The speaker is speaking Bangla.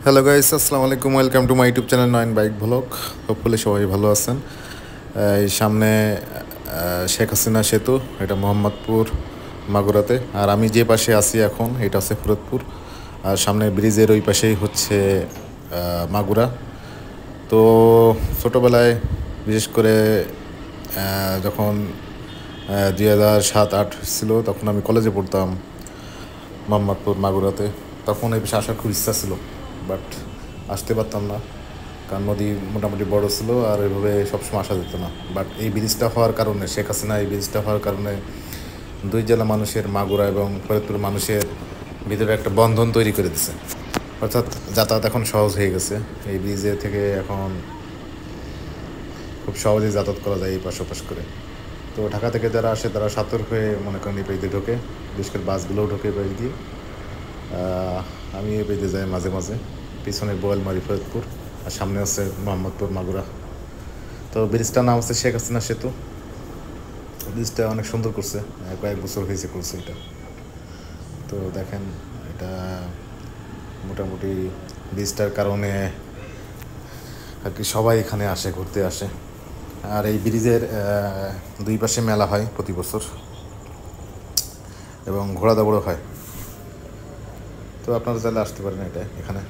হ্যালো গাইস, আসসালামু আলাইকুম। Welcome to my YouTube channel Nayan bike vlog. Hopefully সবাই ভালো আছেন। এই সামনে শেখ হাসিনা সেতু, এটা মোহাম্মদপুর মাগুরাতে। আর আমি যে পাশে আছি এখন, এটা হচ্ছে ফরিদপুর। আর সামনে ব্রিজের ওই পাশেই হচ্ছে মাগুরা। তো ছোটোবেলায় বিশেষ করে যখন 2007-08 ছিল, তখন আমি কলেজে পড়তাম মোহাম্মদপুর মাগুরাতে। তখন এই পাশে আসার খুব ইচ্ছা ছিল, বাট আসতে পারতাম না, কারণ নদী মোটামুটি বড় ছিল আর এভাবে সবসময় আসা যেত না। বাট এই ব্রিজটা হওয়ার কারণে, শেখ হাসিনা এই ব্রিজটা হওয়ার কারণে দুই জেলা মানুষের, মাগুরা এবং ফরিদপুর মানুষের ভিতরে একটা বন্ধন তৈরি করে দিছে। অর্থাৎ যাতায়াত এখন সহজ হয়ে গেছে। এই ব্রিজে থেকে এখন খুব সহজেই যাতায়াত করা যায় এই পাশ ওপাশ করে। তো ঢাকা থেকে যারা আসে তারা সতর্ক হয়ে মনে করেন এই পেজে ঢোকে, বিশেষ করে বাসগুলোও ঢোকে পেজ দিয়ে। আমি এই পেজে যাই মাঝে মাঝে। পিছনে বোয়ালমারি ফরিদপুর, আর সামনে হচ্ছে মোহাম্মদপুর মাগুরা। তো ব্রিজটার নাম হচ্ছে শেখ হাসিনা সেতু। ব্রিজটা অনেক সুন্দর করছে, কয়েক বছর হয়েছে করছে এটা। তো দেখেন, এটা মোটামুটি ব্রিজটার কারণে আর কি সবাই এখানে আসে, ঘুরতে আসে। আর এই ব্রিজের দুই পাশে মেলা হয় প্রতি বছর, এবং ঘোড়া দৌড়ও হয়। তো আপনারা চাইলে আসতে পারেন এখানে।